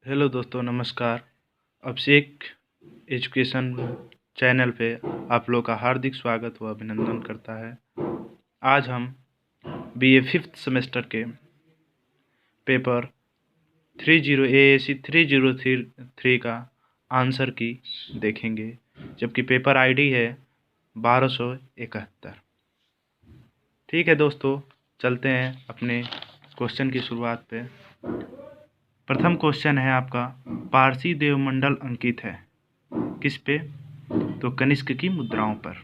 Hello दोस्तों, नमस्कार। अभिषेक education channel पे आप लोग का हार्दिक स्वागत व अभिनंदन करता है। आज हम बीए 5th सेमेस्टर के पेपर 30 AAC 3033 का आंसर की देखेंगे, जबकि पेपर आईडी है 1271। ठीक है दोस्तों, चलते हैं अपने क्वेश्चन की शुरुआत पे। प्रथम क्वेश्चन है आपका, पारसी देवमंडल अंकित है किस पे? तो कनिष्क की मुद्राओं पर।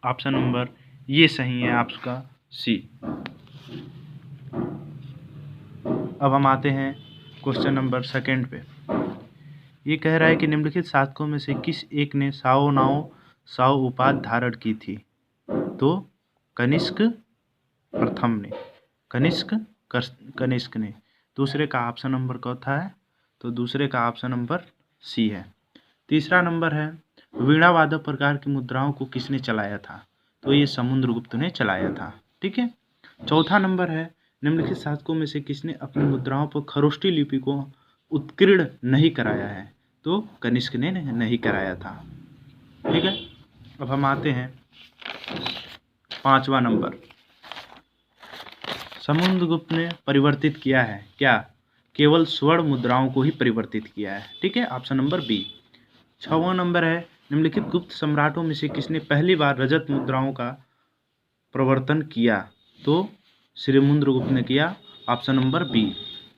ऑप्शन नंबर ये सही है आपका सी। अब हम आते हैं क्वेश्चन नंबर सेकंड पे। ये कह रहा है कि निम्नलिखित साधकों में से किस एक ने साओ नाओ साओ उपाधि धारण की थी? तो कनिष्क प्रथम ने, कनिष्क ने। दूसरे का ऑप्शन नंबर चौथा है, तो दूसरे का ऑप्शन नंबर सी है। तीसरा नंबर है, वीणावादक प्रकार की मुद्राओं को किसने चलाया था? तो ये समुद्रगुप्त ने चलाया था। ठीक है। चौथा नंबर है, निम्नलिखित साधकों में से किसने अपनी मुद्राओं पर खरोष्टी लिपि को उत्कीर्ण नहीं कराया है? तो कनिष्क ने नहीं कराया था। ठीक है। अब हम आते हैं पांचवा नंबर, समुद्रगुप्त ने परिवर्तित किया है क्या? केवल स्वर्ण मुद्राओं को ही परिवर्तित किया है। ठीक है, ऑप्शन नंबर बी। छठवां नंबर है, निम्नलिखित गुप्त सम्राटों में से किसने पहली बार रजत मुद्राओं का प्रवर्तन किया? तो समुद्रगुप्त ने किया। Option number B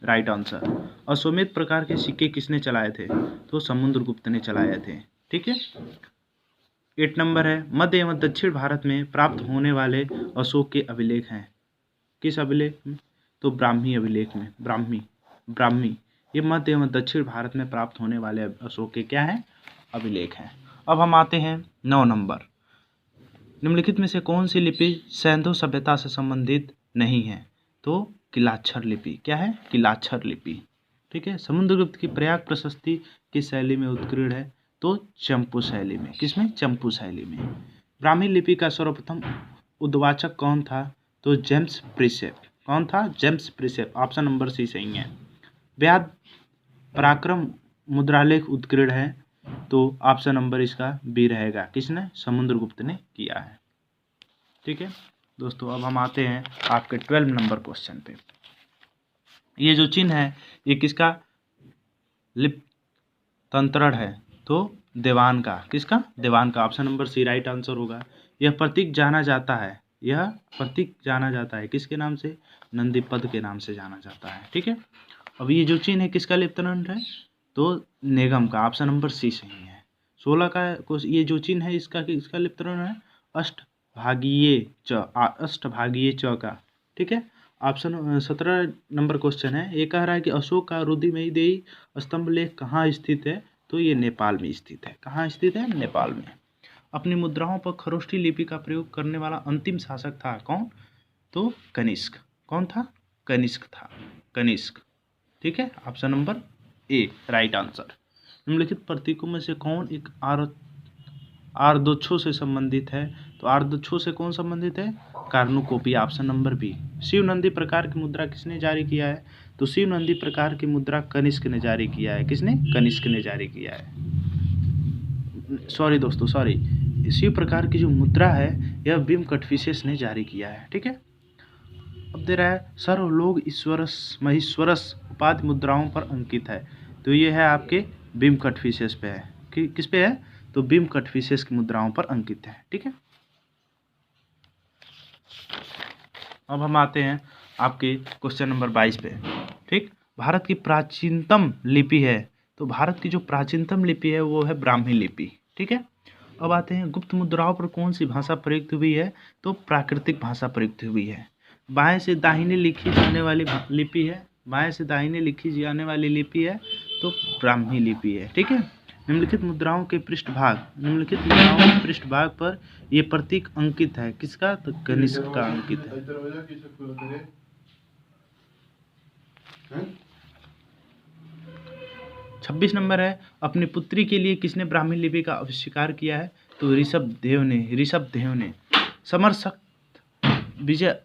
right answer. अश्वमेध प्रकार के सिक्के किसने चलाए थे? तो समुद्रगुप्त ने चलाए थे। ठीक है। 8 नंबर है, मध्य एवं दक्षिण भारत में प्राप्त होने वाले अशोक के अभिलेख हैं। किस अभिलेख में? तो ब्राह्मी अभिलेख में। ब्राह्मी ये मध्य एवं दक्षिण भारत में प्राप्त होने वाले अशोक के क्या हैं? अभिलेख हैं। अब हम आते हैं 9 नंबर, निम्नलिखित में से कौन सी लिपि सैंधव सभ्यता से संबंधित नहीं है? तो किलाक्षर लिपि। क्या है? किलाक्षर लिपि। ठीक है। समुद्रगुप्त की प्रयाग प्रशस्ति किस शैली में उत्कीर्ण है? तो चंपू शैली में। किसमें? चंपू शैली में। ब्राह्मी लिपि का सर्वप्रथम उद्वाचक कौन था? तो जेम्स प्रिसेप। कौन था? जेम्स प्रिसेप। ऑप्शन नंबर सी सही है। व्याध पराक्रम मुद्रालेख उत्कीर्ण है, तो ऑप्शन नंबर इसका बी रहेगा। किसने? समुद्रगुप्त ने किया है। ठीक है दोस्तों, अब हम आते हैं आपके 12 नंबर क्वेश्चन पे। ये जो चिन्ह है ये किसका लिप तंत्रण है? तो देवान का। किसका? देवान का। Option number C right answer होगा। यह प्रतीक जाना जाता है, यह प्रतीक जाना जाता है किसके नाम से? नंदीपद के नाम से जाना जाता है। ठीक है। अब ये जो चिन्ह है किसका लिप तंत्रण है? तो निगम का। ऑप्शन नंबर सी सही है। 16 का ये जो चिन्ह है इसका किसका लिप तंत्रण है? अष्टभागीय च का। ठीक है। ऑप्शन 17 नंबर क्वेश्चन है, ये कह रहा है कि अशोक का रुद्रमयी स्तंभ लेख कहाँ स्थित है? तो ये नेपाल में स्थित है। कहाँ स्थित है? नेपाल में। अपनी मुद्राओं पर खरोष्टी लिपि का प्रयोग करने वाला अंतिम शासक था कौन? तो कनिष्क। कौन था? कनिष्क था। कनिष्क। ठीक है। Option number A right answer. निम्नलिखित प्रतीकों में से कौन एक आर्द्रछो से संबंधित है? तो आर्द्रछो से कौन संबंधित है? Cornucopia. Option number B. Shiva Nandi प्रकार की मुद्रा किसने जारी किया है? तो शिव नंदी प्रकार की मुद्रा कनिष्क ने जारी किया है। किसने? कनिष्क ने जारी किया है। सॉरी दोस्तों, सॉरी। शिव प्रकार की जो मुद्रा है यह भीम कटफिसेस ने जारी किया है। ठीक है। अब दे रहा है, सर्वलोक ईश्वरस महेश्वरस उपाधि मुद्राओं पर अंकित है, तो ये है आपके भीम कटफिसेस पे है। किस पे है? तो भीम कटफिसेस की मुद्राओं पर अंकित है। ठीक है। अब हम आते हैं आपके क्वेश्चन नंबर 22 पे। ठीक। भारत की प्राचीनतम लिपि है, तो भारत की जो प्राचीनतम लिपि है वो है ब्राह्मी लिपि। ठीक है। अब आते हैं, गुप्त मुद्राओं पर कौन सी भाषा प्रयुक्त हुई है? तो प्राकृतिक भाषा प्रयुक्त हुई है। बाएं से दाहिने लिखी जाने वाली लिपि है, बाएं से दाहिने लिखी जाने वाली लिपि है, तो ब्राह्मी लिपि है। ठीक है। निम्नलिखित मुद्राओं के पृष्ठभाग पर ये प्रतीक अंकित है किसका? तो कनिष्क का अंकित है। 26 नंबर है, अपनी पुत्री के लिए किसने ब्राह्मी लिपि का आविष्कार किया है? तो ऋषभदेव ने। समरसक्त विजय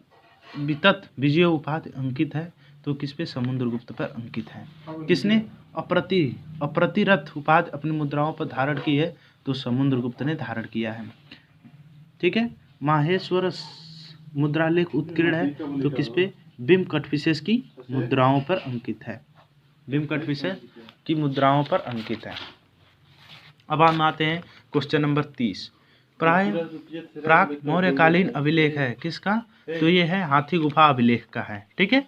वितत विजय उपाधि अंकित है, तो किस पे? समुद्रगुप्त पर अंकित है। किसने अप्रतिरथ उपाधि अपनी मुद्राओं पर धारण की है? तो समुद्रगुप्त ने धारण किया है। ठीक है। माहेश्वर मुद्रालेख उत्कीर्ण है तो किस पे? बिंब कटविशेष की मुद्राओं पर अंकित है। बिंब कटविशेष की मुद्राओं पर अंकित है। अब हम आते हैं क्वेश्चन नंबर 30। प्राक मौर्यकालीन अभिलेख है किसका? तो ये है हाथी गुफा अभिलेख का है। ठीक है।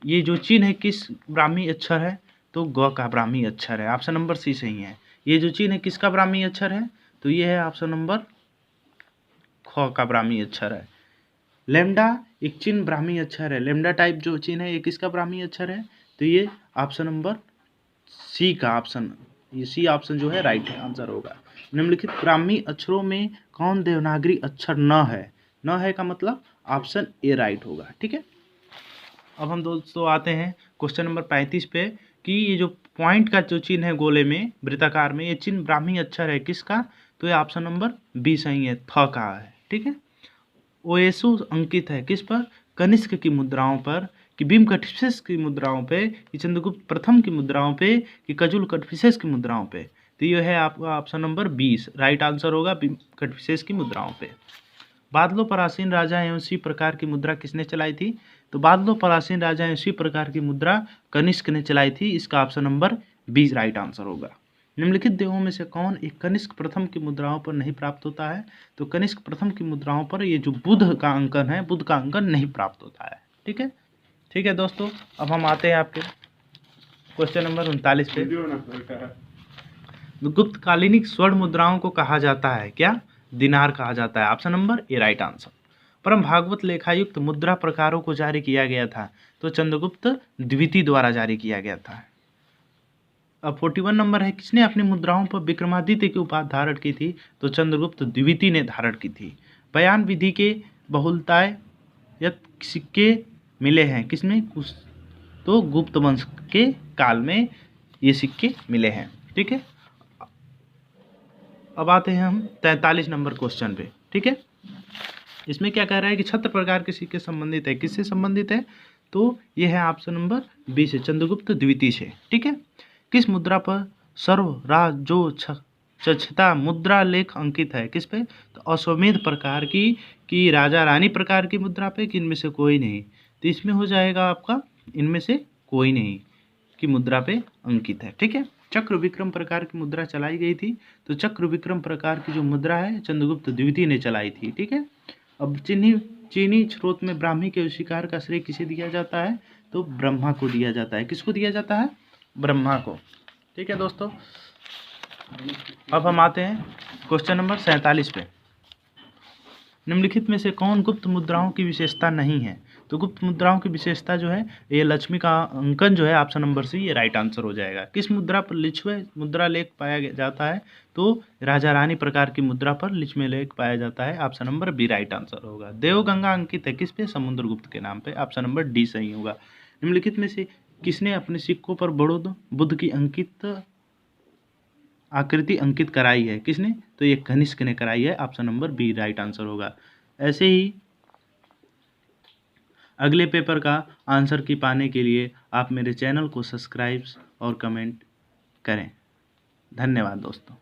ये जो चिन्ह है किस ब्राह्मी अक्षर है? तो ग का ब्राह्मी अक्षर है। ऑप्शन नंबर सी सही है। ये जो चिन्ह है किसका ब्राह्मी अक्षर है? तो ये है ऑप्शन नंबर ख का ब्राह्मी अक्षर है। लेमडा एक चिन्ह ब्राह्मी अक्षर है। लेमडा टाइप जो चिन्ह है ये किसका ब्राह्मी अक्षर है? तो ये ऑप्शन नंबर सी का ऑप्शन, ये सी ऑप्शन जो है राइट है आंसर होगा। निम्नलिखित ब्राह्मी अक्षरों में कौन देवनागरी अक्षर न है? न है का मतलब ऑप्शन ए राइट होगा। ठीक है। अब हम दोस्तों आते हैं क्वेश्चन नंबर 35 पे कि ये जो पॉइंट का जो चिन्ह है गोले में वृत्ताकार में, ये चिन्ह ब्राह्मी अक्षर है किसका? तो ये ऑप्शन नंबर बी सही है, थ का है। ठीक है। ओएसु अंकित है किस पर? कनिष्क की मुद्राओं पर, कि भीम कटविशेष की मुद्राओं पे, कि चंद्रगुप्त प्रथम की मुद्राओं पे, कि कजुल कटविशेष की मुद्राओं पे? तो ये है आपका ऑप्शन नंबर 20 राइट आंसर होगा, भीम कटविशेष की मुद्राओं पे। बादलों पर आसीन राजा एवं इसी प्रकार की मुद्रा किसने चलाई थी? तो बादलों पर आसीन राजा एवं इसी प्रकार की मुद्रा कनिष्क ने चलाई थी। इसका ऑप्शन नंबर 20 राइट आंसर होगा। निम्नलिखित देवों में से कौन एक कनिष्क प्रथम की मुद्राओं पर नहीं प्राप्त होता है? तो कनिष्क प्रथम की मुद्राओं पर ये जो बुध का अंकन है, बुध का अंकन नहीं प्राप्त होता है। ठीक है। ठीक है दोस्तों, अब हम आते हैं आपके क्वेश्चन नंबर 39 पे। गुप्तकालीन स्वर्ण मुद्राओं को कहा जाता है क्या? दिनार कहा जाता है। Option number A right answer. परम भागवत लेखायुक्त मुद्रा प्रकारों को जारी किया गया था? तो चंद्रगुप्त द्वितीय द्वारा जारी किया गया था। अब 41 नंबर है, किसने अपनी मुद्राओं पर विक्रमादित्य की उपाधि धारण की थी? तो चंद्रगुप्त द्वितीय ने धारण की थी। बयान विधि के बहुलताय सिक्के मिले हैं किसमें? तो गुप्त वंश के काल में ये सिक्के मिले हैं। ठीक है। अब आते हैं हम 43 नंबर क्वेश्चन पे। ठीक है। इसमें क्या कह रहा है कि छत्र प्रकार के सिक्के संबंधित है, किससे संबंधित है? तो ये है ऑप्शन नंबर बी से, चंद्रगुप्त द्वितीय से। ठीक है। किस मुद्रा पर सर्व राजो चछता मुद्रा लेख अंकित है? किस पे? तो अश्वमेध प्रकार की राजा रानी प्रकार की मुद्रा पे, कि इनमें से कोई नहीं? तो इसमें हो जाएगा आपका इनमें से कोई नहीं की मुद्रा पे अंकित है। ठीक है। चक्र विक्रम प्रकार की मुद्रा चलाई गई थी, तो चक्र विक्रम प्रकार की जो मुद्रा है चंद्रगुप्त द्वितीय ने चलाई थी। ठीक है। अब चीनी स्रोत में ब्राह्मी के आविष्कार का श्रेय किसे दिया जाता है? तो ब्रह्मा को दिया जाता है। किसको दिया जाता है? ब्रह्मा को। ठीक है दोस्तों, अब हम आते हैं क्वेश्चन नंबर 47 पे। निम्नलिखित में से कौन गुप्त मुद्राओं की विशेषता नहीं है? तो गुप्त मुद्राओं की विशेषता जो है ये लक्ष्मी का अंकन जो है, ऑप्शन नंबर सी ये राइट आंसर हो जाएगा। किस मुद्रा पर लिच्छवे मुद्रा लेख पाया जाता है? तो राजा रानी प्रकार की मुद्रा पर लिच्छवे लेख पाया जाता है। Option number B right answer होगा। देवगंगा अंकित है किस पे? समुद्रगुप्त के नाम पे। ऑप्शन नंबर डी सही होगा। निम्नलिखित में से किसने अपने सिक्कों पर बुद्ध की आकृति अंकित कराई है? किसने? तो ये कनिष्क ने कराई है। Option number B right answer होगा। ऐसे ही अगले पेपर का आंसर की पाने के लिए आप मेरे चैनल को सब्सक्राइब और कमेंट करें। धन्यवाद दोस्तों।